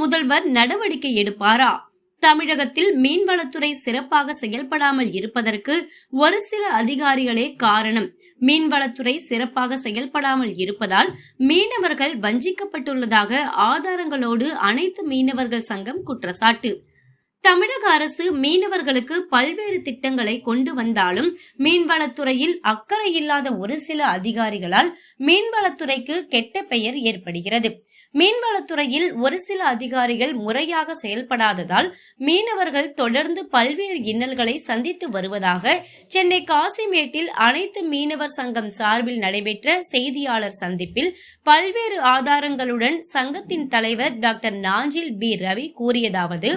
முதல்வர் நடவடிக்கை எடுப்பாரா? தமிழகத்தில் மீன்வளத்துறை சிறப்பாக செயல்படாமல் இருப்பதற்கு ஒரு சில அதிகாரிகளே காரணம். மீன்வளத்துறை சிறப்பாக செயல்படாமல் இருப்பதால் மீனவர்கள் வஞ்சிக்கப்பட்டுள்ளதாக ஆதாரங்களோடு அனைத்து மீனவர்கள் சங்கம் குற்றச்சாட்டு. தமிழக அரசு மீனவர்களுக்கு பல்வேறு திட்டங்களை கொண்டு வந்தாலும் மீன்வளத்துறையில் அக்கறை இல்லாத ஒரு சில அதிகாரிகளால் மீன்வளத்துறைக்கு கெட்ட பெயர் ஏற்படுகிறது. மீன்வளத்துறையில் ஒரு சில அதிகாரிகள் முறையாக செயல்படாததால் மீனவர்கள் தொடர்ந்து பல்வேறு இன்னல்களை சந்தித்து வருவதாக சென்னை காசிமேட்டில் அனைத்து மீனவர் சங்கம் சார்பில் நடைபெற்ற செய்தியாளர் சந்திப்பில் பல்வேறு ஆதாரங்களுடன் சங்கத்தின் தலைவர் டாக்டர் நாஞ்சில் பி ரவி கூறியதாவது: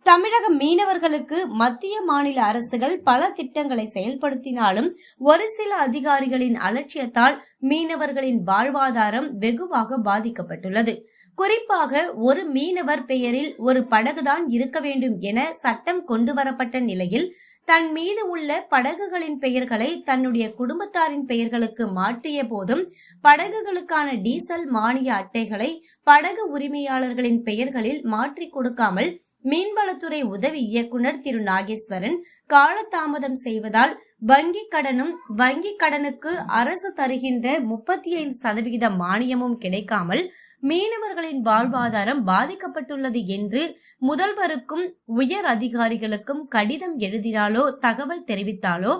தமிழக மீனவர்களுக்கு மத்திய மாநில அரசுகள் பல திட்டங்களை செயல்படுத்தினாலும் ஒரு சில அதிகாரிகளின் அலட்சியத்தால் மீனவர்களின் வாழ்வாதாரம் வெகுவாக பாதிக்கப்பட்டுள்ளது. குறிப்பாக ஒரு மீனவர் பெயரில் ஒரு படகுதான் இருக்க வேண்டும் என சட்டம் கொண்டு வரப்பட்ட நிலையில் தன் மீது உள்ள படகுகளின் பெயர்களை தன்னுடைய குடும்பத்தாரின் பெயர்களுக்கு மாற்றிய போதும் படகுகளுக்கான டீசல் மானிய அட்டைகளை படகு உரிமையாளர்களின் பெயர்களில் மாற்றி கொடுக்காமல் மீன்வளத்துறை உதவி இயக்குனர் திரு நாகேஸ்வரன் காலதாமதம் செய்வதால் வங்கிக் கடனும் வங்கிக் கடனுக்கு அரசு தருகின்ற 35% மானியமும் கிடைக்காமல் மீனவர்களின் வாழ்வாதாரம் பாதிக்கப்பட்டுள்ளது என்று முதல்வருக்கும் உயர் அதிகாரிகளுக்கும் கடிதம் எழுதினாலோ தகவல் தெரிவித்தாலோ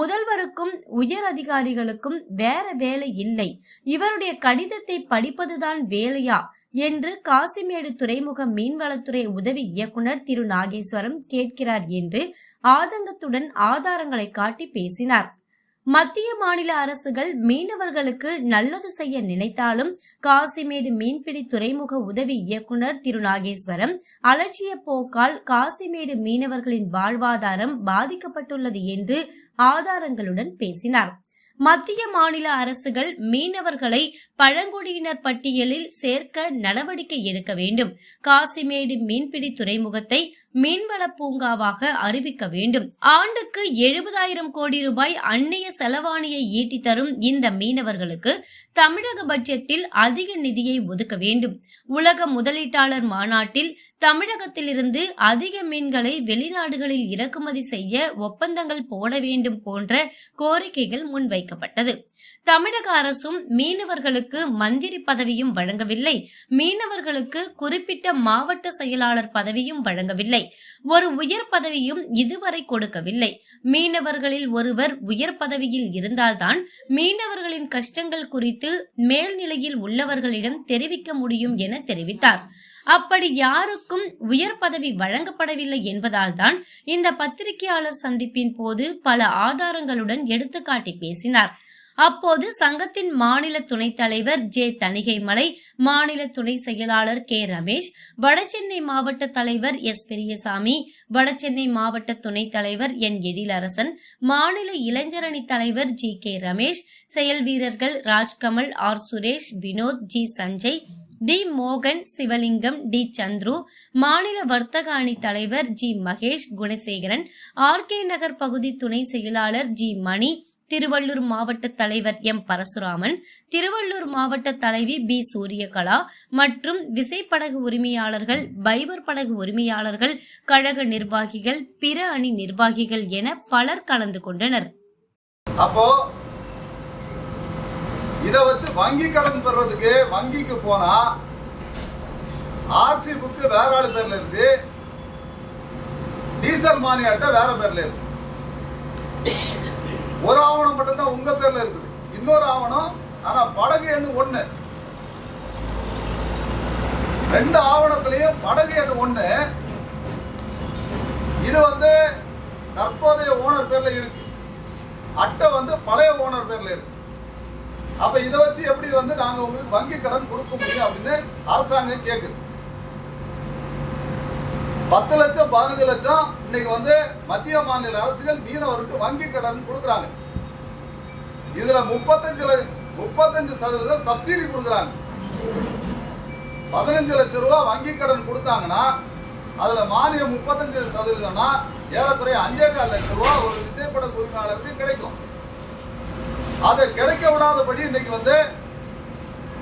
முதல்வருக்கும் உயர் அதிகாரிகளுக்கும் வேற வேலை இல்லை, இவருடைய கடிதத்தை படிப்பதுதான் வேலையா என்று காசிமேடு துறைமுக மீன்வளத்துறை உதவி இயக்குனர் திரு நாகேஸ்வரம் கேட்கிறார் என்று ஆதங்கத்துடன் ஆதாரங்களை காட்டி பேசினார். மத்திய மாநில அரசுகள் மீனவர்களுக்கு நல்லது செய்ய நினைத்தாலும் காசிமேடு மீன்பிடி துறைமுக உதவி இயக்குனர் திரு நாகேஸ்வரம் அலட்சிய போக்கால் காசிமேடு மீனவர்களின் வாழ்வாதாரம் பாதிக்கப்பட்டுள்ளது என்று ஆதாரங்களுடன் பேசினார். மத்திய மாநில அரசுகள் மீனவர்களை பழங்குடியினர் பட்டியலில் சேர்க்க நடவடிக்கை எடுக்க வேண்டும். காசிமேடு மீன்பிடி துறைமுகத்தை மீன்வள பூங்காவாக அறிவிக்க வேண்டும். ஆண்டுக்கு 70,000 கோடி ரூபாய் அந்நிய செலவாணியை ஈட்டி தரும் இந்த மீனவர்களுக்கு தமிழக பட்ஜெட்டில் அதிக நிதியை ஒதுக்க வேண்டும். உலக முதலீட்டாளர் மாநாட்டில் தமிழகத்திலிருந்து அதிக மீன்களை வெளிநாடுகளில் இறக்குமதி செய்ய ஒப்பந்தங்கள் போட வேண்டும் போன்ற கோரிக்கைகள் முன்வைக்கப்பட்டது. தமிழக அரசும் மீனவர்களுக்கு மந்திரி பதவியும் வழங்கவில்லை, மீனவர்களுக்கு குறிப்பிட்ட மாவட்ட செயலாளர் பதவியும் வழங்கவில்லை, ஒரு உயர் பதவியும் இதுவரை கொடுக்கவில்லை. மீனவர்களில் ஒருவர் உயர் பதவியில் இருந்தால்தான் மீனவர்களின் கஷ்டங்கள் குறித்து மேல்நிலையில் உள்ளவர்களிடம் தெரிவிக்க முடியும் என தெரிவித்தார். அப்படி யாருக்கும் உயர் பதவி வழங்கப்படவில்லை என்பதால் தான் இந்த பத்திரிகையாளர் சந்திப்பின் போது பல ஆதாரங்களுடன் எடுத்துக்காட்டி பேசினார். அப்போது சங்கத்தின் மாநில துணைத் தலைவர் ஜே தணிகைமலை, மாநில துணை செயலாளர் கே ரமேஷ், வடசென்னை மாவட்ட தலைவர் எஸ் பெரியசாமி, வடசென்னை மாவட்ட துணைத் தலைவர் என் எழிலரசன், மாநில இளைஞரணி தலைவர் ஜி கே ரமேஷ், செயல் வீரர்கள் Rajkamal, R Suresh, Vinod, G Sanjay, D மோகன், சிவலிங்கம், டி சந்துரு, மாநில வர்த்தக அணி தலைவர் G Mahesh, Gunasekaran, R K Nagar பகுதி துணை செயலாளர் ஜி மணி, திருவள்ளூர் மாவட்ட தலைவர் எம் பரசுராமன், திருவள்ளூர் மாவட்ட தலைவி பி சூரியகலா மற்றும் விசைப்படகு உரிமையாளர்கள், பைபர் படகு உரிமையாளர்கள், கழக நிர்வாகிகள், பிற அணி நிர்வாகிகள் என பலர் கலந்து கொண்டனர். அப்போ இத வச்சு வங்கி கடன் பெறதுக்கு வங்கிக்கு போனா ஆர்சி புக்கு வேற ஆளு பேர்ல இருக்கு, டீசல் மானிய அட்டை வேற பேர்ல இருக்கு. ஒரு ஆவணம் மட்டும் தான் உங்க பேர்ல இருக்குது, இன்னொரு ஆவணம் ஆனா படகு எண்ணு ஒண்ணு. ரெண்டு ஆவணத்திலையும் படகு எண்ணு ஒண்ணு. இது தற்போதைய ஓனர் பேர்ல இருக்கு, அட்டை பழைய ஓனர் பேர்ல இருக்கு. அப்ப இதை வச்சு எப்படி நாங்க உங்களுக்கு வங்கி கடன் கொடுக்க முடியும் அப்படின்னு அரசாங்கம் கேக்குது. 10 லட்சம் 15 லட்சம் இன்னைக்கு மத்திய மாநில அரசுகள் மீனவருக்கு வங்கி கடன் கொடுக்குறாங்க. இதுல 35% சப்சிடி கொடுக்குறாங்க. 15 லட்சம் ரூபாய் வங்கி கடன் கொடுத்தாங்கன்னா அதுல மானியம் 35%னா ஏறக்குறைய 5,4 லட்சம் ரூபாய் ஒரு விசைப்படகு உரிமையாளருக்கு கிடைக்கும். அதை கிடைக்க விடாதபடி இன்னைக்கு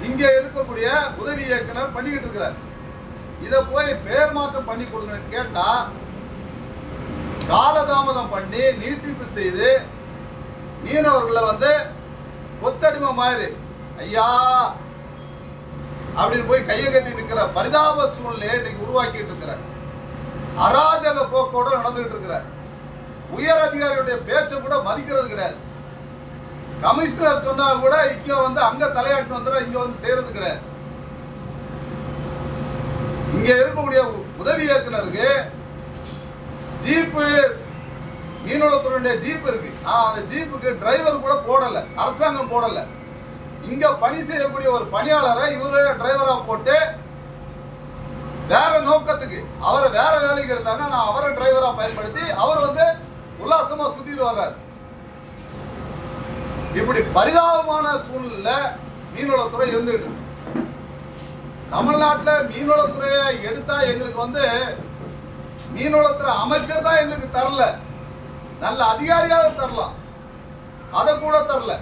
இங்க இருக்கக்கூடிய உதவி இயக்குனர் பண்ணிக்கிட்டு இருக்கிறார். இதை போய் பேர் மாற்றம் பண்ணி கொடுங்கன்னு கேட்டா காலதாமதம் பண்ணி நீட்டிப்பு செய்து மீனவர்களை வந்து கொத்தடிமை மாதிரி ஐயா அப்படின்னு போய் கையை கட்டி நிற்கிற பரிதாப சூழ்நிலையை இன்னைக்கு உருவாக்கிட்டு இருக்கிற அராஜக போக்கோட நடந்துகிட்டு இருக்கிற உயர் அதிகாரியுடைய பேச்சை கூட மதிக்கிறது கிடையாது. கமிஷனர் சொன்னா கூட இங்க வந்து அங்க தலையாட்டு வந்துடும், இங்க வந்து செய்யறது கிடையாது. இங்க இருக்கக்கூடிய உதவி இயக்குனருக்கு ஜீப்பு மீனவளத்துறையுடைய ஜீப் இருக்கு. ஆனா அந்த ஜீப்புக்கு டிரைவர் கூட போடல, அரசாங்கம் போடல. இங்க பணி செய்யக்கூடிய ஒரு பணியாளரை இவரு டிரைவரா போட்டு வேற நோக்கத்துக்கு அவரை வேற வேலைக்கு எடுத்தாங்க. நான் அவரை டிரைவரா பயன்படுத்தி அவர் வந்து உல்லாசமா சுத்திட்டு வர்றாரு. இப்படி பரிதாபமான சூழ்நிலை மீன்வளத்துறை இருந்துகிட்டு இருக்கு. தமிழ்நாட்டில் மீன்வளத்துறையை எடுத்தா எங்களுக்கு வந்து மீன்வளத்துறை அமைச்சர் தான் எங்களுக்கு தரல, நல்ல அதிகாரியாக தரலாம், அதை கூட தரல.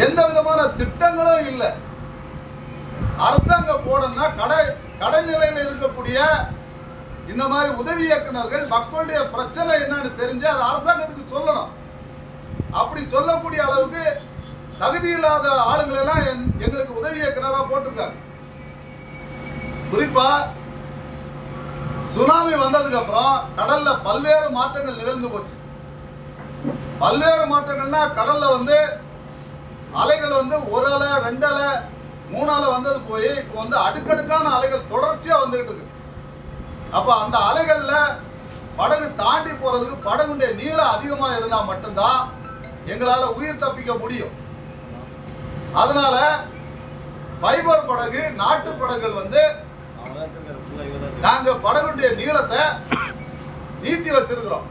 எந்த விதமான திட்டங்களும் இல்லை. அரசாங்கம் போடணும்னா கடைநிலையில் இருக்கக்கூடிய இந்த மாதிரி உதவி இயக்குநர்கள் மக்களுடைய பிரச்சனை என்னன்னு தெரிஞ்சு அது அரசாங்கத்துக்கு சொல்லணும். அப்படி சொல்லக்கூடிய அளவுக்கு தகுதி இல்லாத ஆளுங்களை எல்லாம் எங்களுக்கு உதவி இயக்குனராக போட்டிருக்காங்க. குறிப்பா சுனாமி வந்ததுக்கு அப்புறம் கடல்ல பல்வேறு மாற்றங்கள் நிகழ்ந்து போச்சு. பல்வேறு மாற்றங்கள்னா கடல்ல வந்து அலைகள் வந்து ஒரு அலை, ரெண்டு அலை, மூணு அலை வந்தது போய் இப்போ வந்து அடுக்கடுக்கான அலைகள் தொடர்ச்சியா வந்துகிட்டு இருக்கு. அப்ப அந்த அலைகள்ல படகு தாண்டி போறதுக்கு படகுடைய நீளம் அதிகமா இருந்தா மட்டும்தான் எங்களால உயிர் தப்பிக்க முடியும். அதனால ஃபைபர் படகு, நாட்டு படகுகள் வந்து நாங்க படகுடைய நீளத்தை நீட்டி வச்சிருக்கிறோம்.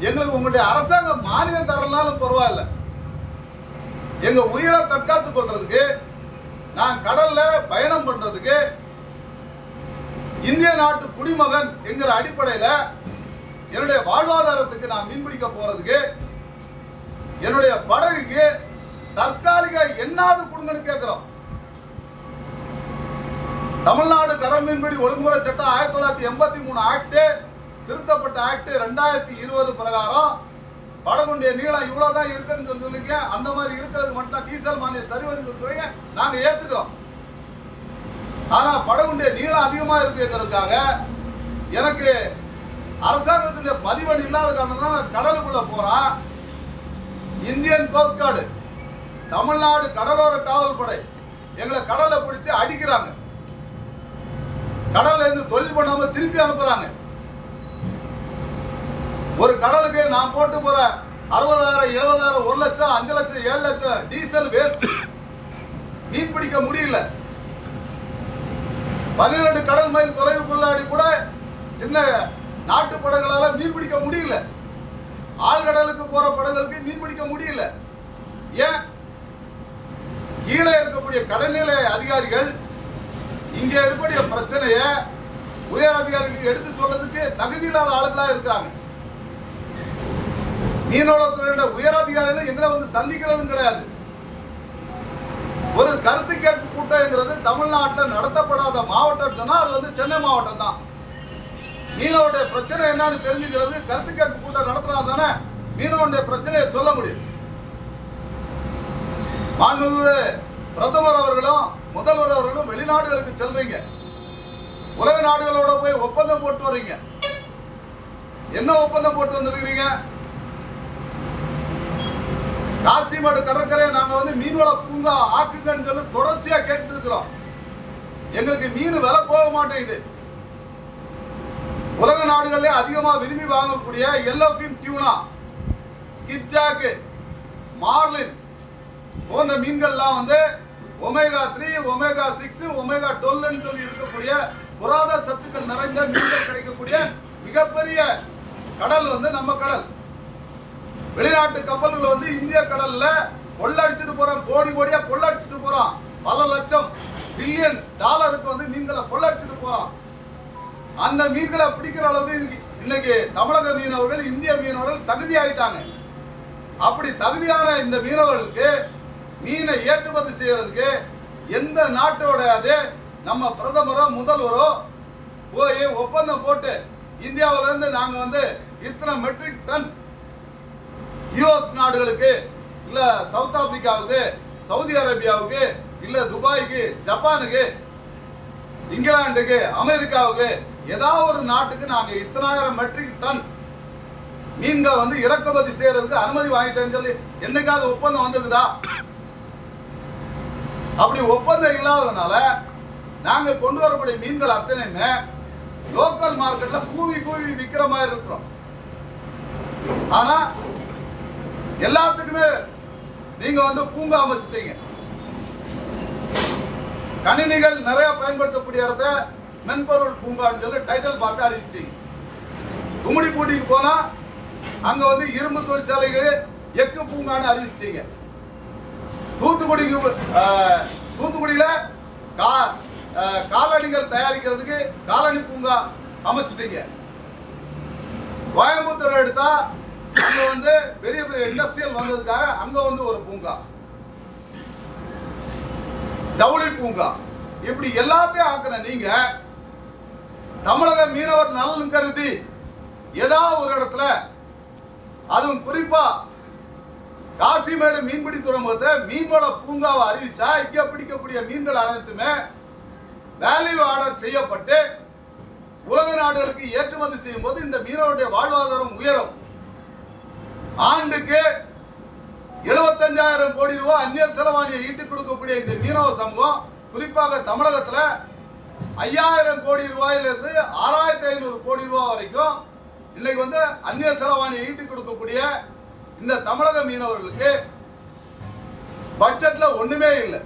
எங்களுக்கு உங்களுடைய அரசாங்கம் மானியம் தரலாலும் பரவாயில்ல, எங்க உயிரை தற்காத்துக் கொள்றதுக்கு நான் கடல்ல பயணம் பண்றதுக்கு இந்திய நாட்டு குடிமகன் என்கிற அடிப்படையில என்னுடைய வாழ்வாதாரத்துக்கு நான் மீன்பிடிக்க போறதுக்கு என்னுடைய படகுக்கு தற்காலிக எண்ணாவது கொடுங்கன்னு கேட்கிறோம். தமிழ்நாடு கடல் மீன்பிடி ஒழுங்குமுறை சட்டம் 1983 ஆக்ட், திருத்தப்பட்ட ஆக்ட் 2020 பிரகாரம் படகுடைய நீளம் இவ்வளவுதான் இருக்குன்னு சொல்லிருக்கீங்க. அந்த மாதிரி இருக்கிறது மட்டும் தான் டீசல் மானியம் தருவன்னு சொல்றீங்க, நாங்க ஏத்துக்கிறோம். ஆனா படகுடைய நீளம் அதிகமா இருக்குங்கிறதுக்காக எனக்கு அரசாங்கத்துடைய பதிவெண் இல்லாத காரணம் கடலுக்குள்ள போறான். இந்தியன் கோஸ்ட் கார்டு, தமிழ்நாடு கடலோர காவல் படை எங்களை கடல்ல பிடிச்சு அடிக்கிறாங்க. கடல்ல இருந்து தொழில் பண்ணாம திருப்பி அனுப்புறாங்க. ஒரு கடலுக்கு நான் போட்டு போற 60,000, 70,000, 1 லட்சம், 5 லட்சம், 7 லட்சம் டீசல் வேஸ்ட். மீன் பிடிக்க முடியல. 12 கடல் மைல் தொலைவுக்குள்ளாடி கூட சின்ன நாட்டு படகுகளால மீன் பிடிக்க முடியல. ஆழ்கடலுக்கு போற படகுகளுக்கு மீன் பிடிக்க முடியல. ஏன்? கீழே இருக்கக்கூடிய கடல்நிலை அதிகாரிகள் இங்க இருக்கக்கூடிய பிரச்சனைய உயர் அதிகாரிகளுக்கு எடுத்து சொல்றதுக்கு தகுதி இல்லாத ஆளுகளா இருக்கிறாங்க. மீனவளத்துறையோட உயர் அதிகாரிகள் எங்களை வந்து சந்திக்கிறதும் கிடையாது. ஒரு கருத்து கேட்பு கூட்டம்ங்கிறது தமிழ்நாட்டில் நடத்தப்படாத மாவட்டம் சொன்னா அது வந்து சென்னை மாவட்டம் தான். மீனவருடைய பிரச்சனை என்னன்னு தெரிஞ்சுக்கிறது கருத்து கேட்பு கூட்டம் நடத்தினா தானே மீனவனுடைய பிரச்சனையை சொல்ல முடியும். மாண்புமிகு பிரதமர் அவர்களும் முதல்வர் அவர்களும் வெளிநாடுகளுக்கு செல்றீங்க, உலக நாடுகளோட போய் ஒப்பந்தம் போட்டு வர்றீங்க. என்ன ஒப்பந்தம் போட்டு வந்திருக்கிறீங்க? காசிமேடு கடற்கரையை நாங்க வந்து மீன்வள பூங்கா ஆக்குங்கன்னு சொல்லி தொடர்ச்சியா கேட்டு இருக்கிறோம். எங்களுக்கு மீன் விலை போக மாட்டேங்குது. உலக நாடுகளிலே அதிகமா விரும்பி வாங்கக்கூடிய எல்லோஃபின் டியூனா, ஸ்கிப்ஜாக், மார்லின் போன்ற மீன்கள்லாம் வந்து ஒமேகா 3, ஒமேகா 6, ஒமேகா 12 சொல்லி இருக்கக்கூடிய புராத சத்துக்கள் நிறைந்த மீன்கள் கிடைக்கக்கூடிய மிகப்பெரிய கடல் வந்து நம்ம கடல். வெளிநாட்டு கப்பல்கள் வந்து இந்திய கடல்ல கொள்ளடிச்சுட்டு போறோம், கோடி கோடியா கொள்ளடிச்சுட்டு போறோம். பல லட்சம் பில்லியன் டாலருக்கு வந்து மீன்களை கொள்ளடிச்சுட்டு போறோம். அந்த மீன்களை பிடிக்கிற அளவுக்கு இன்னைக்கு தமிழக மீனவர்கள், இந்திய மீனவர்கள் தகுதி ஆயிட்டாங்க. அப்படி தகுதியான இந்த மீனவர்களுக்கு மீனை ஏற்றுமதி செய்யறதுக்கு எந்த நாட்டோட அது நம்ம பிரதமரோ முதல்வரோ போய் ஒப்பந்தம் போட்டு இந்தியாவில இருந்து நாங்க வந்து இத்தனை மெட்ரிக் டன் யுஎஸ் நாடுகளுக்கு இல்ல சவுத் ஆப்பிரிக்காவுக்கு சவுதி அரேபியாவுக்கு இல்ல துபாய்க்கு ஜப்பானுக்கு இங்கிலாந்துக்கு அமெரிக்காவுக்கு ஏதாவது ஒரு நாட்டுக்கு நாங்க இத்தனாயிரம் மெட்ரிக் டன் மீன்கள் வந்து இறக்குமதி செய்யறதுக்கு அனுமதி வாங்கிட்டேன்னு சொல்லி என்னைக்காவது ஒப்பந்தம் வந்திருக்குதா? அப்படி ஒப்பந்தம் இல்லாததுனால நாங்க கொண்டு வரக்கூடிய மீன்கள் அத்தனையுமே லோக்கல் மார்க்கெட்ல கூவி கூவி விற்கிற மாதிரி இருக்கிறோம். ஆனா எல்லாத்துக்குமே நீங்க வந்து பூங்கா அமைச்சிட்டீங்க. கணினிகள் நிறைய பயன்படுத்தக்கூடிய இடத்த மென்பொருள் பூங்கான்னு சொல்லி டைட்டில் பார்க்க அறிவிச்சிட்டீங்க. கும்மிடி பூட்டிக்கு போனா அங்க வந்து இரும்பு தொழிற்சாலைகள் எக்கு பூங்கான்னு அறிவிச்சிட்டீங்க. தூத்துக்குடியில காலணிகள் தயாரிக்கிறதுக்கு காலணி பூங்கா அமைச்சிட்டீங்க. கோயம்புத்தூர் எடுத்தா அங்க வந்து பெரிய பெரிய இண்டஸ்ட்ரியல் வந்ததுக்காக அங்க வந்து ஒரு பூங்கா, ஜவுளி பூங்கா, இப்படி எல்லாத்தையும் ஆக்கின நீங்க தமிழக மீனவர் நலன் கருதி ஏதாவது ஒரு இடத்துல, அதுவும் குறிப்பா காசிமேடு மீன்பிடி துறைமுகத்தை மீன்வள பூங்காவை அறிவிச்சா இங்க பிடிக்கக்கூடிய மீன்கள் அனைத்துமே வேல்யூ ஆர்டர் செய்யப்பட்டு உலக நாடுகளுக்கு ஏற்றுமதி செய்யும் போது இந்த மீனவருடைய வாழ்வாதாரம் உயரும். ஆண்டுக்கு 75,000 கோடி ரூபாய் அந்நிய செலவாணியை ஈட்டுக் கொடுக்கக்கூடிய இந்த மீனவ சமூகம் குறிப்பாக தமிழகத்துல 5,000 கோடி ரூபாயிலிருந்து 6,500 கோடி ரூபாய் வரைக்கும் இன்னைக்கு வந்து அந்நிய செலவாணியை ஈட்டுக் கொடுக்கக்கூடிய இந்த தமிழக மீனவர்களுக்கு பட்ஜெட்ல ஒண்ணுமே இல்லை.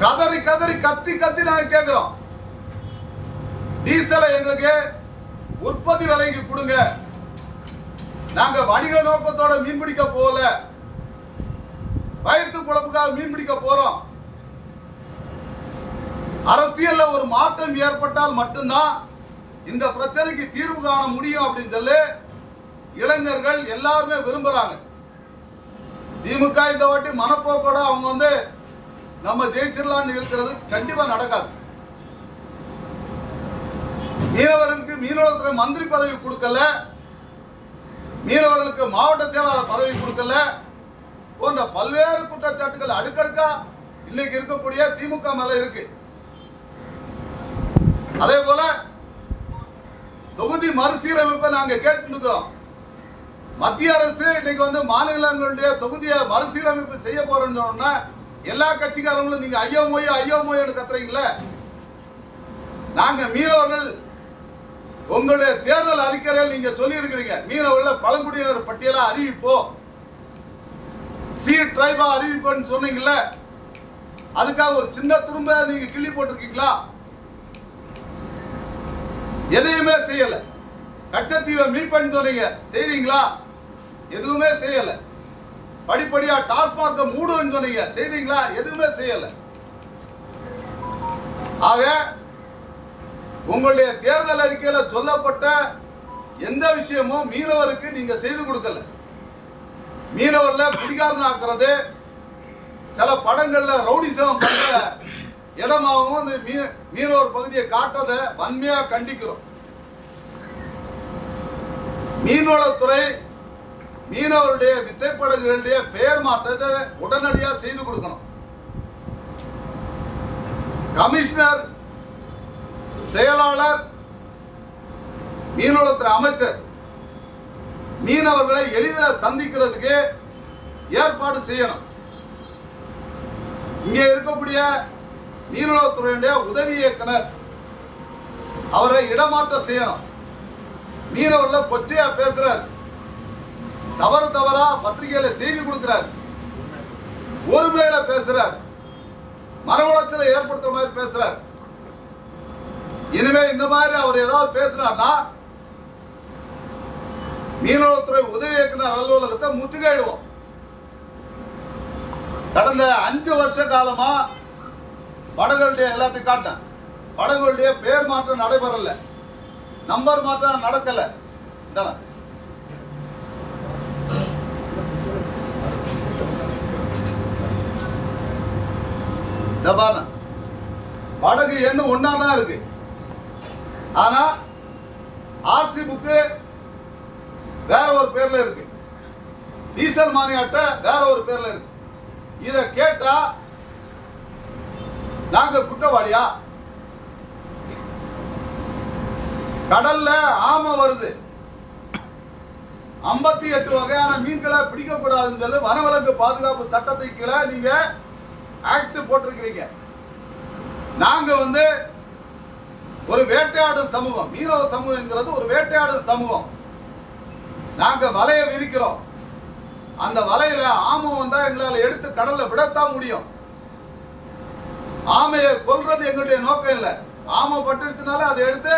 கதறி கதறி கத்தி கத்தி நாங்க கேட்கிறோம், டீசலை எங்களுக்கு உற்பத்தி விலைக்கு கொடுங்க. நாங்க வணிக நோக்கத்தோட மீன் பிடிக்க போகல, வயிற்று குழப்புக்காக மீன் பிடிக்க போறோம். அரசியல்ல ஒரு மாற்றம் ஏற்பட்டால் மட்டும்தான் இந்த பிரச்சனைக்கு தீர்வு காண முடியும் அப்படின்னு சொல்லி இளைஞர்கள் எல்லாருமே விரும்புறாங்க. திமுக இந்த வாட்டி மனப்போக்கோட அவங்க வந்து நம்ம ஜெயிச்சிடலான்னு இருக்கிறது கண்டிப்பா நடக்காது. மீனவர்களுக்கு மீனவளத்துறை மந்திரி பதவி கொடுக்கல, மீனவர்களுக்கு மாவட்ட செயலாளர் பதவி கொடுக்கல போன்ற பல்வேறு குற்றச்சாட்டுகள் அடுக்கடுக்கா இன்னைக்கு இருக்கக்கூடிய திமுக மேல இருக்கு. அதே போல தொகுதி மறுசீரமைப்பை நாங்க கேட்டுக்கிறோம். மத்திய அரசு இன்னைக்கு வந்து மாநிலங்களுடைய தொகுதியை மறுசீரமைப்பு செய்ய போறோம்னு சொன்னா எல்லா கட்சிக்காரங்களும் நீங்க ஐயோ மொய்னு கத்துறீங்களே. நாங்க மீனவர்கள் உங்களுடைய தேர்தல் அறிக்கையில் நீங்க சொல்லி இருக்கிறீங்க, மீனவர்கள் பழங்குடியினர் பட்டியலா அறிவிப்போம், சி ட்ரைபா அறிவிப்போன்னு சொன்னீங்கல்ல, அதுக்காக ஒரு சின்ன துரும்ப நீங்க கிள்ளி போட்டிருக்கீங்களா? எதையுமே செய்யல. கச்சத்தீவை மீட்பு சொன்னீங்க, செய்தீங்களா? எதுவுமே செய்யல. படிப்படியா டாஸ்மாக மூடுன்னு சொன்னீங்க, செய்தீங்களா? எதுவுமே செய்யல. ஆக உங்களுடைய தேர்தல் அறிக்கையில சொல்லப்பட்ட எந்த விஷயமும் மீனவருக்கு நீங்க செய்து கொடுக்கல. மீனவர்ல குடிகாரன் ஆக்குறது, சில படங்கள்ல ரவுடிசம் பண்ற இடமாகவும் அந்த மீனவர் பகுதியை காட்டுறதை வன்மையா கண்டிக்கிறோம். மீன்வளத்துறை மீனவருடைய விசைப்படகுகளுடைய பெயர் மாற்றத்தை உடனடியாக செய்து கொடுக்கணும். கமிஷனர், செயலாளர், மீனவளத்துறை அமைச்சர் மீனவர்களை எளிதில் சந்திக்கிறதுக்கு ஏற்பாடு செய்யணும். இங்கே இருக்கக்கூடிய மீனவளத்துறையுடைய உதவி இயக்குனர் அவரை இடமாற்றம் செய்யணும். மீனவர்ல கொச்சையா பேசுறார், தவறா பத்திரிகையில செய்தி கொடுக்கிறார், ஒருமையில பேசுறார், மன உளைச்சலை ஏற்படுத்துற மாதிரி பேசுறார். இனிமே இந்த மாதிரி அவர் ஏதாவது பேசினார்னா மீனவளத்துறை உதவி இயக்குனர் அலுவலகத்தை முற்றுகையிடுவோம். கடந்த 5 வருஷ காலமா படகுகளுடைய எல்லாத்தையும் காட்டேன், படகுகளுடைய பேர் மாற்றம் நடைபெறல, நம்பர் மாற்றம் நடக்கல. இந்த பாருங்க, படகு எண்ணு ஒன்னா தான் இருக்கு. ஆனா ஆர்சி புக்கு வேற ஒரு பேர்ல இருக்கு, டீசல் மானிய அட்டை வேற ஒரு பேர்ல இருக்கு. இத கேட்டா நாங்க குற்றவாளியா? கடல்ல ஆமை வருது, 58 வகையான மீன்களை பிடிக்கக்கூடாதுன்னு சொல்லி வனவிலங்கு பாதுகாப்பு சட்டத்தை கீழே நீங்க ஆக்ட் போட்டிருக்கிறீங்க. நாங்க ஒரு வேட்டையாடும் சமூகம், மீனவ சமூகங்கிறது ஒரு வேட்டையாடும் சமூகம். நாங்க வலையை விரிக்கிறோம், அந்த வலையில ஆமை வந்தா எங்களால எடுத்து கடல்ல விடத்தான் முடியும். ஆமையை கொல்றது எங்களுடைய நோக்கம் இல்லை. ஆமை பட்டுடுச்சுனால அதை எடுத்து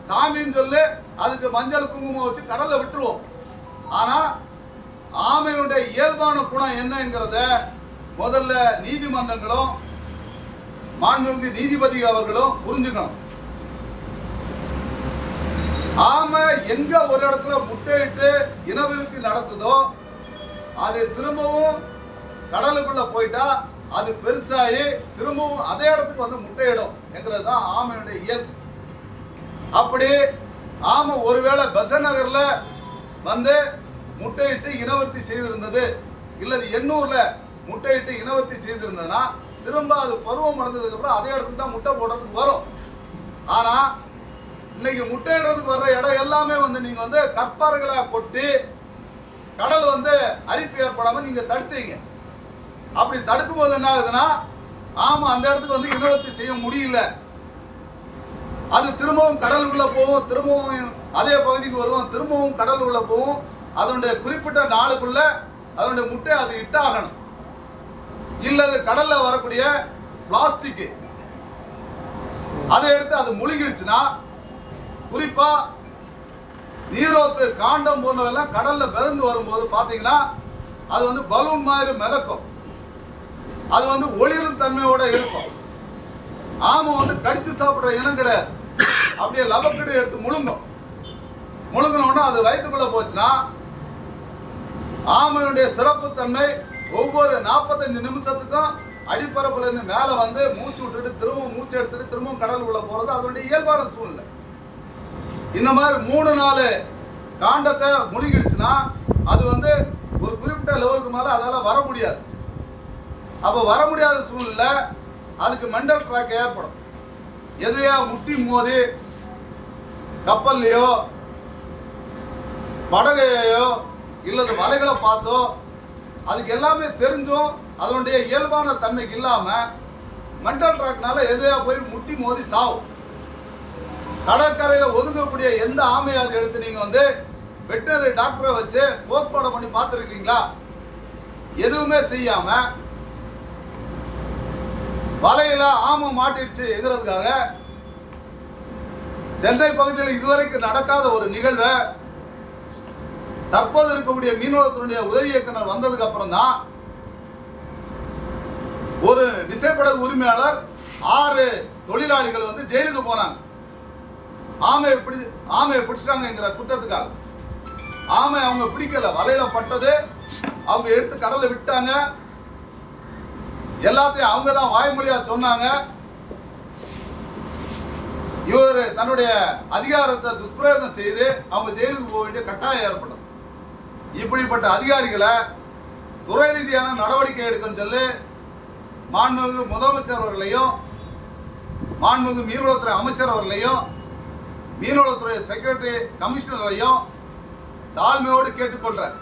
சாமின்னு சொல்லி அதுக்கு மஞ்சள் குங்குமம் வச்சு கடல்ல விட்டுருவோம். ஆனா ஆமையுடைய இயல்பான குணம் என்னங்கிறத முதல்ல நீதிமன்றங்களும் மாண்புமிகு நீதிபதி அவர்களும் புரிஞ்சுக்கணும். ஆமை எங்க ஒரு இடத்துல முட்டையிட்டு இனவிருத்தி நடத்துதோ அது திரும்பவும் கடலுக்குள்ள போயிட்டா அது பெருசாகி திரும்பவும் அதே இடத்துக்கு முட்டையிடும் என்கிறது தான் ஆமையுடைய இயல்பு. அப்படி ஆமை ஒருவேளை பெசன்ட் நகர்ல முட்டையிட்டு இனவர்த்தி செய்திருந்தது, இல்லது எண்ணூர்ல முட்டையிட்டு இனவர்த்தி செய்திருந்ததுன்னா திரும்ப அது பருவம் அடைந்ததுக்கு அப்புறம் அதே இடத்துக்கு தான் முட்டை போடுறதுக்கு வரும். ஆனா இன்னைக்கு முட்டையிடுறதுக்கு வர்ற இடம் எல்லாமே நீங்க கற்பாறைகளை கொட்டி கடல் அரிப்பு ஏற்படாம நீங்க தடுத்தீங்க. அப்படி தடுக்கும் போது என்ன ஆகுதுன்னா ஆமா அந்த இடத்துக்கு இனவர்த்தி செய்ய முடியல, அது திரும்பவும் கடலுக்குள்ள போகும், திரும்பவும் அதே பகுதிக்கு வருவோம், திரும்பவும் கடலுக்குள்ள போகும். அதனுடைய குறிப்பிட்ட நாளுக்குள்ள அதனுடைய முட்டை அது இட்டாகணும். இல்லது கடல்ல வரக்கூடிய பிளாஸ்டிக் அதை எடுத்து அது முழுகிடுச்சுன்னா, குறிப்பா நீரோத்து காண்டம் போன்றவெல்லாம் கடல்ல மிதந்து வரும்போது பாத்தீங்கன்னா அது பலூன் மாதிரி மிதக்கும், அது ஒளிரும் தன்மையோட இருக்கும். ஆமை கடிச்சு சாப்பிடுற இனம் கிடையாது, அப்படியே லவக்கடி எடுத்து முழுங்கணும்னா அது வயிற்றுக்குள்ள போச்சுன்னா ஆமையுடைய சிறப்பு தன்மை ஒவ்வொரு 45 நிமிஷத்துக்கும் அடிப்பரப்புல இருந்து மேல மூச்சு விட்டுட்டு திரும்பவும் மூச்சு எடுத்துட்டு திரும்பவும் கடலுக்குள்ள போறது அதனுடைய இயல்பான சூழ்நிலை. இந்த மாதிரி 3-4 காண்டத்தை முழுகிடுச்சுன்னா அது ஒரு குறிப்பிட்ட லெவலுக்கு மேல அதால வர முடியாது. அப்ப வர முடியாத சூழ்நிலை அதுக்கு மெண்டல் ட்ராக் ஏற்படும். எதையா முட்டி மோதி கப்பல்லையோ படகையோ இல்லது வலைகளை பார்த்தோ அதுக்கு எல்லாமே தெரிஞ்சும் அதனுடைய இயல்பான தன்மைக்கு இல்லாம மெண்டல் ட்ராக்னால எதையா போய் முட்டி மோதி சாவும். கடற்கரையில ஒதுங்கக்கூடிய எந்த ஆமையாவது எடுத்து நீங்க வெட்டனரி டாக்டரை வச்சு போஸ்ட்மார்ட்டம் பண்ணி பார்த்துருக்கீங்களா? எதுவுமே செய்யாம வலையில ஆமை மாட்டிடுச்சுங்கிறதுக்காக சென்னை பகுதியில் இதுவரைக்கும் நடக்காத ஒரு நிகழ்வை தற்போது இருக்கக்கூடிய மீனவத்துடைய உதவி இயக்குனர் வந்ததுக்கு அப்புறம் தான் ஒரு விசைப்படகு உரிமையாளர் 6 தொழிலாளிகள் ஜெயிலுக்கு போனாங்க. ஆமையை பிடிச்சிட்டாங்கிற குற்றத்துக்காக. ஆமை அவங்க பிடிக்கல, வலையில பட்டது அவங்க எடுத்து கடல்ல விட்டாங்க. எல்லாத்தையும் அவங்க தான் வாய்மொழியா சொன்னாங்க. இவர் தன்னுடைய அதிகாரத்தை துஷ்பிரயோகம் செய்து அவங்க ஜெயிலுக்கு போக வேண்டிய கட்டாயம் ஏற்பட்டது. இப்படிப்பட்ட அதிகாரிகளை துறை ரீதியான நடவடிக்கை எடுக்கணும்னு சொல்லி மாண்புமிகு முதலமைச்சர் அவர்களையும் மாண்புமிகு மீன்வளத்துறை அமைச்சர் அவர்களையும் மீன்வளத்துறை செக்ரட்டரி கமிஷனரையும் தாழ்மையோடு கேட்டுக்கொள்றேன்.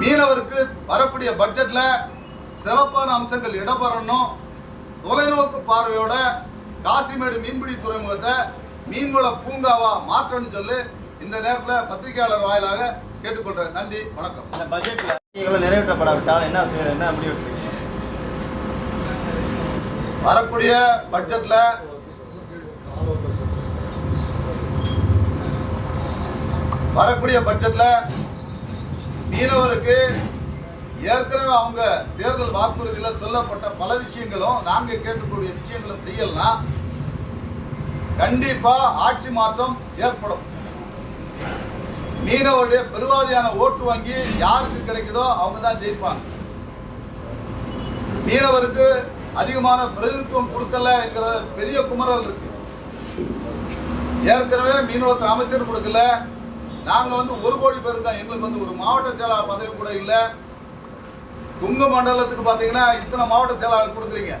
மீனவருக்கு வரக்கூடிய பட்ஜெட்ல சிறப்பான அம்சங்கள் இடம்பெறணும். தொலைநோக்கு பார்வையோட காசிமேடு மீன்பிடி துறைமுகத்தை மீன்வள பூங்காவா மாற்றணும்னு சொல்லி இந்த நேரத்தில் பத்திரிகையாளர் வாயிலாக கேட்டுக்கொள்றேன். நன்றி, வணக்கம். இந்த பட்ஜெட்ல நிறைவேற்றப்படாவிட்டால் என்ன முடிவு எடுத்தீங்க? வரக்கூடிய பட்ஜெட்ல மீனவருக்கு ஏற்கனவே அவங்க தேர்தல் வாக்குறுதியில் சொல்லப்பட்ட பல விஷயங்களும் நாங்க கேட்கக்கூடிய விஷயங்களும் செய்யலாம். கண்டிப்பா ஆட்சி மாற்றம் ஏற்படும். மீனவருடைய பெருவாதியான ஓட்டு வங்கி யாருக்கு கிடைக்குதோ அவங்க தான் ஜெயிப்பாங்க. மீனவருக்கு அதிகமான பிரதிநிதித்துவம் கொடுக்கலங்கிற பெரிய குமரல் இருக்கு. ஏற்கனவே மீனவத்துறை அமைச்சர் கொடுக்கல. நாங்க வந்து 1 கோடி பேர் இருக்கோம். எங்களுக்கு வந்து ஒரு மாவட்ட செயலாளர் பதவி கூட இல்லை. கொங்கு மண்டலத்துக்கு பாத்தீங்கன்னா இத்தனை மாவட்ட செயலாளர் கொடுக்குறீங்க,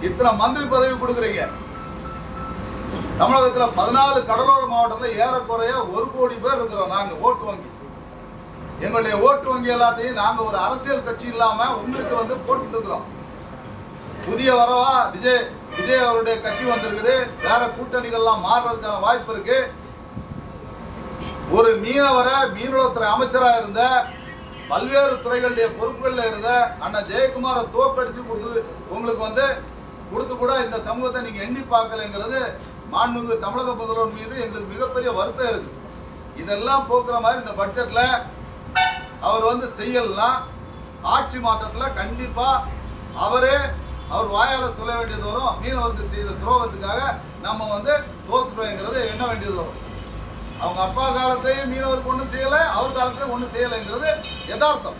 இத்தனை மந்திரி பதவி கொடுக்குறீங்க. தமிழகத்தில் 14 கடலோர மாவட்டத்தில் ஏறக்குறைய 1 கோடி பேர் இருக்கிறோம். நாங்க ஓட்டு வங்கி, எங்களுடைய ஓட்டு வங்கி எல்லாத்தையும் நாங்க ஒரு அரசியல் கட்சி இல்லாம உங்களுக்கு வந்து போட்டு இருக்கிறோம். புதிய வரவா விஜய் அவருடைய கட்சி வந்திருக்குது. வேற கூட்டணிகள்லாம் மாறுறதுக்கான வாய்ப்பு இருக்கு. ஒரு மீனவத்துறை அமைச்சரா இருந்த, பல்வேறு துறைகளுடைய பொறுப்புகளில் இருந்த அண்ணன் ஜெயக்குமாரை தோற்கடிச்சு உங்களுக்கு வந்து கொடுத்து கூட இந்த சமூகத்தை நீங்க எண்ணி பார்க்கலைங்கிறது மாண்புமிகு தமிழக முதல்வர் மீது எங்களுக்கு மிகப்பெரிய வருத்தம் இருக்கு. இதெல்லாம் போக்குற மாதிரி இந்த பட்ஜெட்ல அவர் வந்து செய்யலாம். ஆட்சி மாற்றத்துல கண்டிப்பா அவர் வாயால சொல்ல வேண்டியது வரும். மீனவருக்கு செய்த துரோகத்துக்காக நம்ம வந்து தோத்துட்டோங்கிறது எண்ண வேண்டியது வரும். அவங்க அப்பா காலத்திலேயும் மீனவருக்கு ஒன்றும் செய்யலை, அவர் காலத்திலேயும் ஒன்றும் செய்யலைங்கிறது யதார்த்தம்.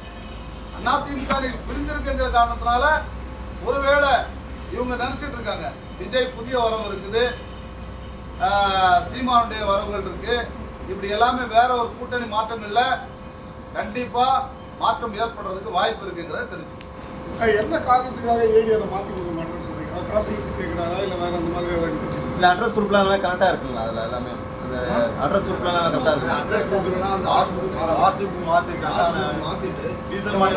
அதிமுக பிரிஞ்சிருக்குங்கிற காரணத்தினால ஒருவேளை இவங்க நினைச்சிட்டு இருக்காங்க விஜய் புதிய வரவு இருக்குது, சீமானுடைய வரவுகள் இருக்கு, இப்படி எல்லாமே வேற ஒரு கூட்டணி மாற்றங்கள்ல கண்டிப்பா மாற்றம் ஏற்படுறதுக்கு வாய்ப்பு இருக்குங்கிறத தெரிஞ்சு. என்ன காரணத்துக்காக ஏடி அதை மாற்றி கொடுக்க மாட்டேன்னு சொல்றீங்க? காசு ஈஸி கேட்குறாரா இல்லை வேற அந்த மாதிரி வேறு இல்லை அட்ரஸ் ப்ரூஃப்லாம் எல்லாமே கரெக்டாக இருக்குங்களா? அதில் எல்லாமே அந்த அட்ரஸ் ப்ரூஃப்லாம் கரெக்டாக இருக்கு. அட்ரஸ் ப்ரூஃப்லாம் அந்த ஆர்சிபுக்கு மாற்றிட்டு டீசல் மாற்றி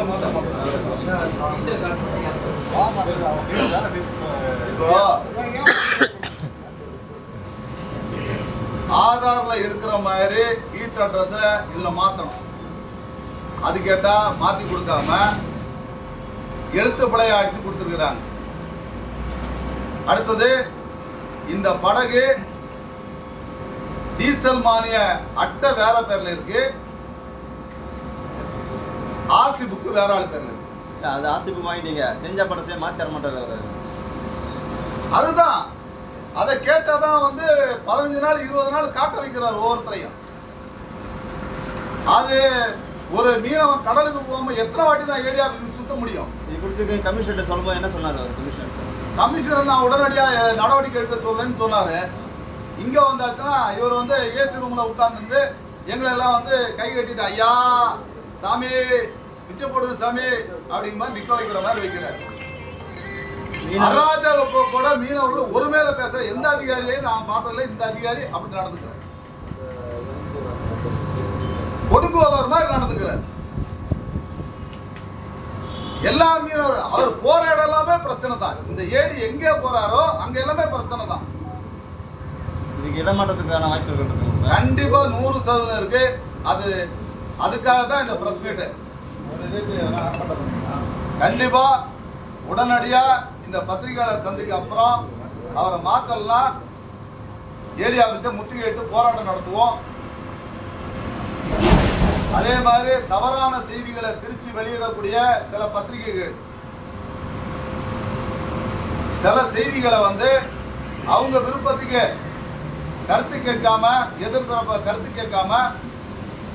ஆதார்ல இருக்கிற மாதிரி வீட்டு அட்ரஸ இதுல மாத்தணும். அது கேட்டா மாத்தி கொடுக்காம எழுத்து பிழைய அடிச்சு கொடுத்துருக்காங்க. அடுத்தது இந்த படகு டீசல் மானிய அட்டை வேற பேர்ல இருக்கு, ஆர்சி புக் வேற ஆள் பேர்ல இருக்கு. அது ஆர்சி புக் வாங்கிட்டீங்க, செஞ்சா படசே மாத்தி தர மாட்டாரு அவரு. அதுதான் அதை கேட்டாதான் வந்து 15 நாள் 20 நாள் காக்க வைக்கிறார் ஒவ்வொருத்தரையும். அது ஒரு மீனவன் கடலுக்கு போகாம எத்தனை வாட்டி தான் ஏடி ஆபீஸ் சுத்த முடியும்? கமிஷனர் சொல்லும்போது என்ன சொன்னாரு அவர்? கமிஷனர் நான் உடனடியா நடவடிக்கை எடுக்க சொல்றேன்னு சொன்னாரு. இங்க வந்தாச்சுன்னா இவர் வந்து ஏசி ரூம்ல உட்கார்ந்து எங்களை எல்லாம் வந்து கை கட்டிட்டு ஐயா சாமி பிச்சை போடுது சாமி அப்படிங்கிற மாதிரி நிக்க வைக்கிற மாதிரி வைக்கிறாரு. அராஜக போக்கோட மீனவர்கள் ஒரு மேல பேசுற எந்த அதிகாரியையும் நான் பார்த்ததில்ல. இந்த அதிகாரி அப்படி நடந்துக்கிறார், கொடுக்குவலர் மாதிரி நடந்துக்கிறார். எல்லா மீனவர் அவர் போற இடம் எல்லாமே பிரச்சனை தான். இந்த ஏடி எங்கே போறாரோ அங்க எல்லாமே பிரச்சனை தான். இதுக்கு இடமாற்றத்துக்கான வாய்ப்பு இருக்கு, கண்டிப்பா 100% இருக்கு. அதுக்காக தான் இந்த பிரஸ் மீட். கண்டிப்பா உடனடியா இந்த பத்திரிகையாளர் சந்திக்கு அப்புறம் அவரை மாற்றலாம். ஏடி ஆபீஸை முற்றுகையிட்டு போராட்டம் நடத்துவோம். அதே மாதிரி தவறான செய்திகளை திருச்சி வெளியிடக்கூடிய சில பத்திரிகைகள் சில செய்திகளை வந்து அவங்க விருப்பத்துக்கு கருத்து கேட்காம, எதிர்த்தரப்ப கருத்து கேட்காம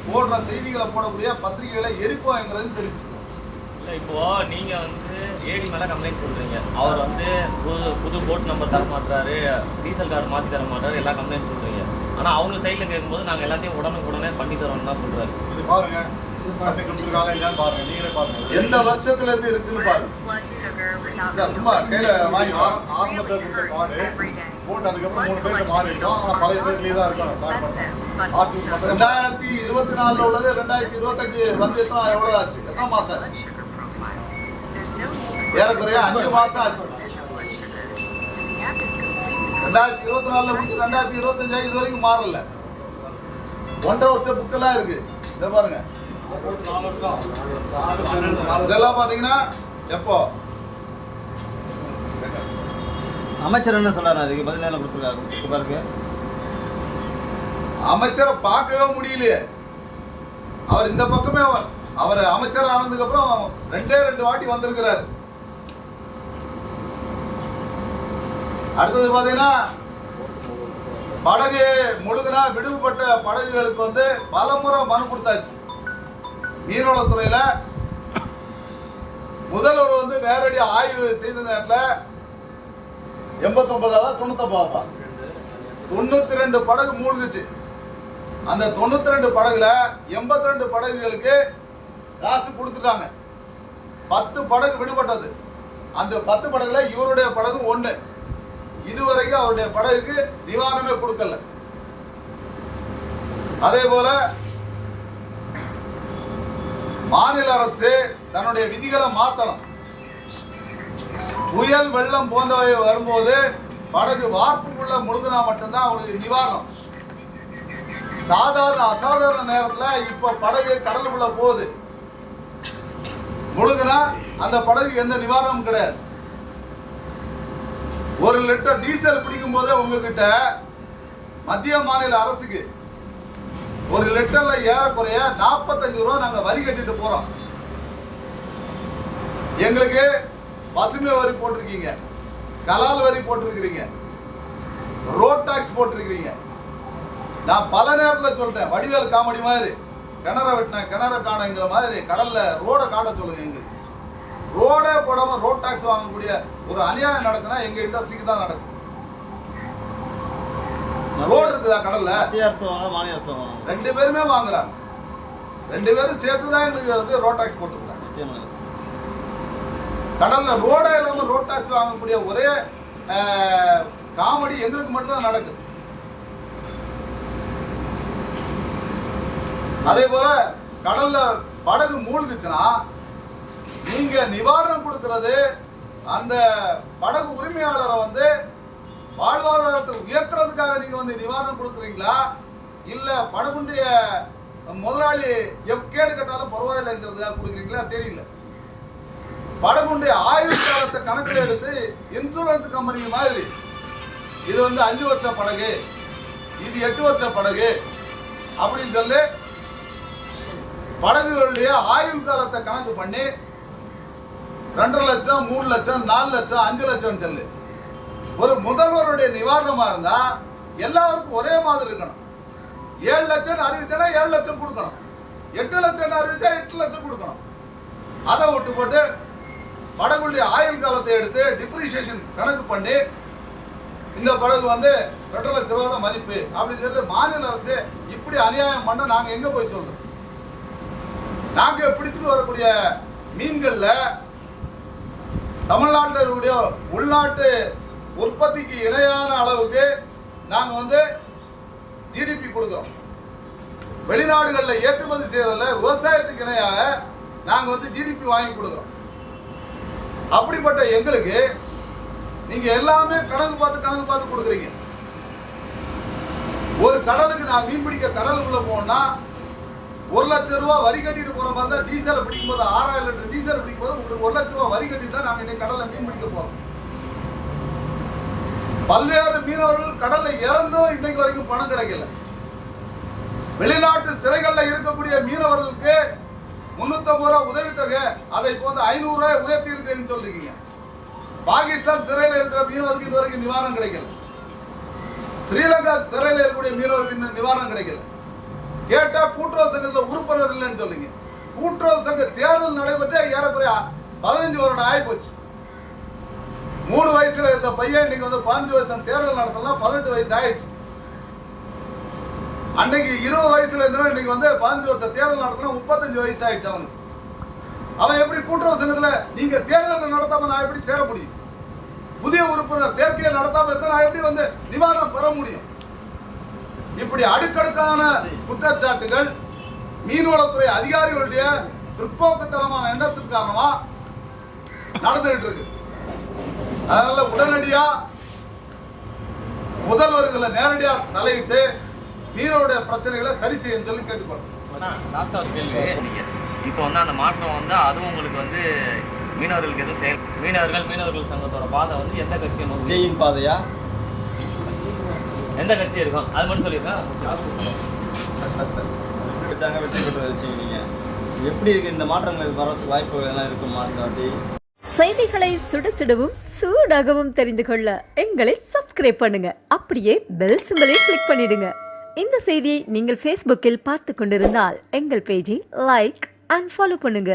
போடுற செய்திகளை போடக்கூடிய பத்திரிகைகளை எரிப்போங்கிறது தெரிவிச்சு. இல்லை இப்போ நீங்க வந்து ஏடி மேல கம்ப்ளைண்ட் சொல்றீங்க, அவர் வந்து புது போட் நம்பர் தர மாட்டாரு, டீசல் கார்டு மாற்றி தர மாட்டாரு, எல்லாம் கம்ப்ளைண்ட் சொல்றீங்க. ஆனா அவங்க சைட்ல கேட்கும்போது நாங்க எல்லாத்தையும் உடனே பண்ணி தரோம்னு தான் சொல்றாரு. பாருங்க எந்த வருஷத்துல இருந்து இருக்குன்னு பாருங்க. சும்மா கையில வாங்கி ஆரம்பத்தில் இருந்த கார்டு போட்டு அதுக்கப்புறம் 3 பேர்கிட்ட மாறிட்டோம். ஆனால் பழைய பேர்லேயே தான் இருக்கோம். 2024 உள்ளது 2025 வந்து எவ்வளவு ஆச்சு? எத்தனை மாசம் ஆச்சு? ஏறக்குறைய 5 மாசம் ஆச்சு. 2024 முடிச்சு 2025 இது வரைக்கும் மாறல. 1.5 வருஷம் புக்கெல்லாம் இருக்கு. இதை பாருங்க, இதெல்லாம் பாத்தீங்கன்னா எப்போ அமைச்சர் என்ன சொல்றாரு? அதுக்கு பதில் என்ன கொடுத்துருக்காரு? அமைச்சரை பார்க்கவே முடியலையே. அவர் இந்த பக்கமே அவர் அமைச்சர் ஆனதுக்கு அப்புறம் 2 வாட்டி வந்திருக்கிறார். அடுத்தது பாத்தீங்கன்னா படகு முழுகுனா விடுபட்ட படகுகளுக்கு வந்து பல முறை மனு கொடுத்தாச்சு. மீனவளத்துறையில முதல்வர் வந்து நேரடி ஆய்வு செய்த நேரத்தில் 89 92 படகு மூழ்குச்சு. அந்த 92 படகுல 82 படகுகளுக்கு காசு கொடுத்துட்டாங்க. 10 படகு விடுபட்டது. அந்த 10 படகுல இவருடைய படகு 1. இதுவரைக்கும் அவருடைய படகுக்கு நிவாரணமே கொடுக்கல. அதே போல மாநில அரசு தன்னுடைய விதிகளை மாற்றணும். புயல் வெள்ளம் போன்றவை வரும்போது படகு வார்ப்புக்குள்ள முழுகினா மட்டும்தான் அவங்களுக்கு நிவாரணம். சாதாரண அசாதாரண நேரத்தில் இப்ப படகு கடலுக்குள்ள போகுது, முழுகினா அந்த படகுக்கு எந்த நிவாரணமும் கிடையாது. 1 லிட்டர் டீசல் பிடிக்கும் போதே உங்ககிட்ட மத்திய மாநில அரசுக்கு 1 லிட்டர்ல ஏறக்குறைய 45 ரூபா நாங்க வரி கட்டிட்டு போறோம். எங்களுக்கு பசுமை வரி போட்டிருக்கீங்க, கலால் வரி போட்டிருக்கிறீங்க, ரோட் டாக்ஸ் போட்டிருக்கிறீங்க. நான் பல நேரத்தில் சொல்றேன், வடிவேல் காமெடி மாதிரி கிணற வெட்டின கிணற காணுங்கிற மாதிரி கடல்ல ரோட காட்ட சொல்லுங்க. எங்களுக்கு ரோடே போடாம ரோட் டாக்ஸ் வாங்கக்கூடிய ஒரு அநியாயம் நடக்குன்னா எங்க இண்டஸ்ட்ரிக்கு தான் நடக்கும். ரோடு இருக்குதா கடல்ல? மாநில அரசு 2 பேருமே வாங்குறாங்க. 2 பேரும் சேர்த்துதான் எங்களுக்கு வந்து ரோட் டாக்ஸ் போட்டுக்கிறாங்க. கடல்ல ரோடே இல்லாம ரோட் டாக்ஸ் வாங்கக்கூடிய ஒரே காமெடி எங்களுக்கு மட்டும்தான் நடக்குது. அதே போல கடல்ல படகு மூழ்குச்சுன்னா நீங்க நிவாரணம் கொடுக்கிறது அந்த படகு உரிமையாளரை வந்து வாழ்வாதாரத்தை உயர்த்துறதுக்காக நீங்க வந்து நிவாரணம் கொடுக்குறீங்களா, இல்ல படகுடைய முதலாளி கேடு கட்டாலும் பரவாயில்லைங்கிறதுக்காக கொடுக்குறீங்களா தெரியல. படகுடைய ஆயுள் காலத்தை கணக்கில் எடுத்து இன்சூரன்ஸ் கம்பெனி மாதிரி இது வந்து 5 வருஷ படகு, இது 8 வருஷ படகு அப்படின்னு சொல்லி படகுகளுடைய ஆயுள் காலத்தை கணக்கு பண்ணி 2.5 லட்சம் 3 லட்சம் 4 லட்சம் 5 லட்சம் சொல்லு. ஒரு முதல்வருடைய நிவாரணமா இருந்தா எல்லாருக்கும் ஒரே மாதிரி இருக்கணும். 7 லட்சம் அறிவிச்சா 7 லட்சம் கொடுக்கணும், 8 லட்சம் அறிவிச்சா 8 லட்சம் கொடுக்கணும். அதை விட்டு போட்டு படகுடைய ஆயுள் காலத்தை எடுத்து டிப்ரிசியேஷன் கணக்கு பண்ணி இந்த படகு வந்து 2 லட்சம் ரூபாய் தான் மதிப்பு அப்படின்னு சொல்லி மாநில அரசு இப்படி அநியாயம் பண்ண நாங்க எங்க போய் சொல்றோம்? நாங்க பிடிச்சிட்டு வரக்கூடிய மீன்கள்ல தமிழ்நாட்டில் இருக்கக்கூடிய உள்நாட்டு உற்பத்திக்கு இணையான அளவுக்கு நாங்க வந்து ஜிடிபி கொடுக்கிறோம். வெளிநாடுகளில் ஏற்றுமதி செய்யறதுல விவசாயத்துக்கு இணையாக நாங்க வந்து ஜிடிபி வாங்கி கொடுக்கிறோம். அப்படிப்பட்ட எங்களுக்கு நீங்க எல்லாமே கணக்கு பார்த்து கொடுக்குறீங்க. ஒரு கடலுக்கு நான் மீன் பிடிக்க கடலுக்குள்ள போனா 1 லட்சம் ரூபாய் வரி கட்டிட்டு போற மாதிரி தான் டீசலை பிடிக்கும் போது 6000 லிட்டர் டீசல் பிடிக்கும் போது உங்களுக்கு 1 லட்சம் ரூபாய் வரி கட்டிட்டு தான் நாங்க இன்னைக்கு கடல்ல மீன் பிடிக்க போறோம். பல்வேறு மீனவர்கள் கடல்ல இறந்தும் இன்னைக்கு வரைக்கும் பணம் கிடைக்கல. வெளிநாட்டு சிறைகள்ல இருக்கக்கூடிய மீனவர்களுக்கு 350 ரூபாய் உதவித்தொகை, அதை இப்போ வந்து 500 ரூபாய் உயர்த்தி இருக்குன்னு சொல்லிருக்கீங்க. பாகிஸ்தான் சிறையில் இருக்கிற மீனவர்களுக்கு இது வரைக்கும் நிவாரணம் கிடைக்கல. ஸ்ரீலங்கா சிறையில் இருக்கக்கூடிய மீனவர்களுக்கு இன்னும் நிவாரணம் கிடைக்கல. கேட்டா கூட்டுறவு சங்கத்துல உறுப்பினர் இல்லைன்னு சொல்லுங்க. கூட்டுறவு சங்க தேர்தல் நடைபெற்ற ஏறக்குறைய 15 வருடம் ஆகி போச்சு. 3 வயசுல இருந்த பையன் இன்னைக்கு வந்து 15 வயசு தேர்தல் நடத்தலாம் 18 வயசு ஆயிடுச்சு. அன்னைக்கு 20 வயசுல இருந்தவன் இன்னைக்கு வந்து 15 வருஷம் தேர்தல் நடத்தலாம் 35 வயசு ஆயிடுச்சு அவனுக்கு. அவன் எப்படி கூட்டுறவு சங்கத்துல நீங்க தேர்தல் நடத்தாம நான் எப்படி சேர முடியும்? புதிய உறுப்பினர் சேர்க்கையை நடத்தாம இருந்தா நான் எப்படி வந்து நிவாரணம் பெற முடியும்? இப்படி அடுக்கடுக்கான குற்றச்சாட்டுகள் மீன்வளத்துறை அதிகாரிகளுடைய பிற்போக்குத்தனமான எண்ணத்தின் காரணமா நடந்துகிட்டு இருக்கு. அதனால உடனடியா முதல்வர்களை நேரடியா தலையிட்டு மீனவருடைய பிரச்சனைகளை சரி செய்ய சொல்லி கேட்டுக்கொள்றோம். இப்போ வந்து அந்த மாற்றம் வந்து அதுவும் உங்களுக்கு வந்து மீனவர்களுக்கு எதுவும் செயல் மீனவர்கள் சங்கத்தோட பாதை வந்து எந்த கட்சியை நோக்கி? விஜயின் பாதையா? எந்த கட்சி இருக்கும் அது மட்டும் சொல்லியிருக்கேன். வெற்றி பெற்று வச்சுங்க. நீங்க எப்படி இருக்கு இந்த மாற்றங்கள் வரதுக்கு வாய்ப்புகள் எல்லாம் இருக்குமா? செய்திகளை சுட சுடவும் சூடாகவும் தெரிந்து கொள்ள எங்களை சப்ஸ்கிரைப் பண்ணுங்க. அப்படியே பெல் சிம்பலை கிளிக் பண்ணிடுங்க. இந்த செய்தியை நீங்கள் Facebookல் பார்த்து கொண்டிருந்தால் எங்கள் பேஜை லைக் அண்ட் ஃபாலோ பண்ணுங்க.